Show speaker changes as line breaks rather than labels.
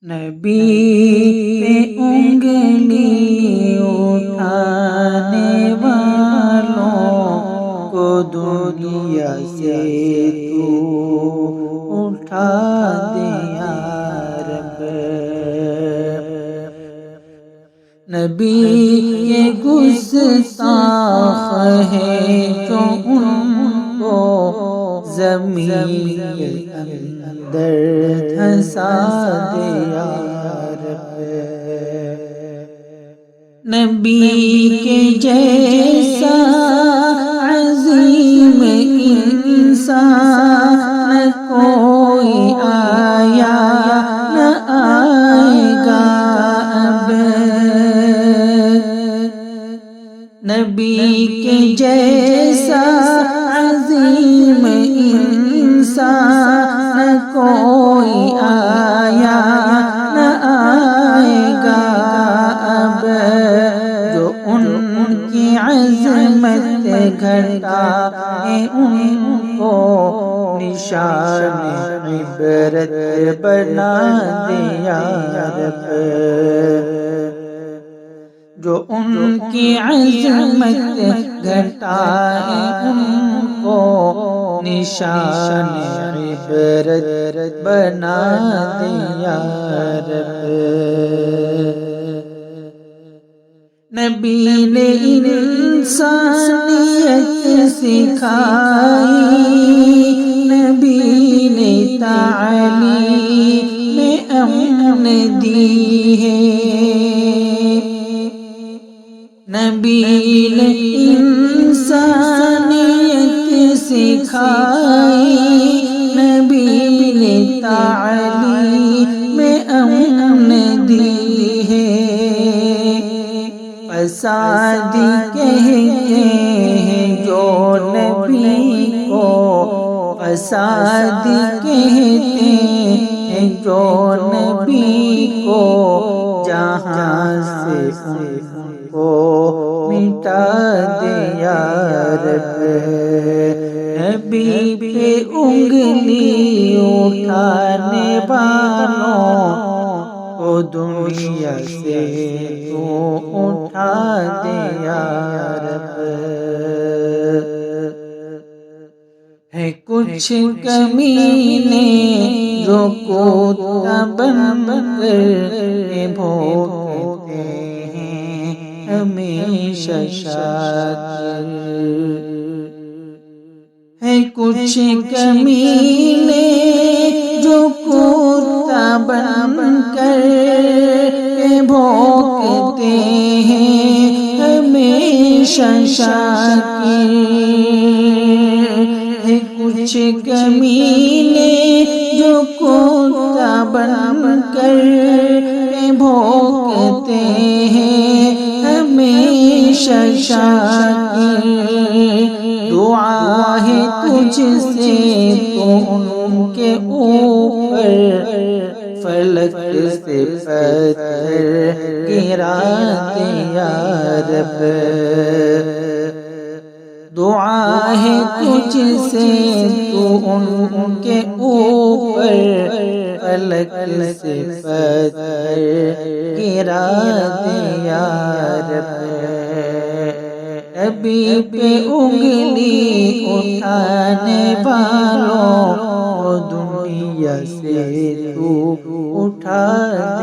نبی پہ انگلی اٹھانے والوں کو دنیا سے تو اٹھا دے یا رب۔ نبی کے گستاخ ہیں جو ان کو زمین کے اندر دھسا دے یا رب۔ نبی کے جیسا عظیم انسان کوئی آیا نہ آئے گا اب۔ نبی کے جیسا عظیم انسان کوئی آیا نہ آئے گا اب، جو ان کی عظمت گھٹا ہے ان کو نشان عبرت بنا دے یا رب۔ جو ان کی عظمت گھٹائے ان کو نشان عبرت بنا دے یا رب۔ نبی نے انسانیت سکھائی، نبی نے تعلیم امن دی ہے، نبی نے انسانیت سکھائی، نبی نے تعلیم امن دی ہے۔ فسادی کہتے ہیں جو نبی کو، فسادی کہتے ہیں جو نبی کو، جہاں سے ان کو مٹا دے یا رب۔ نبی پہ انگلی اٹھانے والوں کو دنیا سے تو اٹھا دے یا رب۔ ہے کچھ کمینے جو کتا بن کر بھوکتے ہیں ہمیشہ شاکر۔ ہے کچھ کمینے جو کتا بن کر بھوکتے ہیں ہمیشہ شاکر۔ ہے کچھ کمینے جو کتا بن کر بھوکتے ہیں ہمیشہ شاکر۔ دعا ہے تجھ سے تو ان کے اوپر فلک سے پتھر گرا دے یا رب۔ دعا ہے تجھ سے تو ان کے اوپر فلک سے پتھر گرا دے یا رب۔ نبی پہ انگلی اٹھانے والوں کو دنیا سے تو اٹھا دے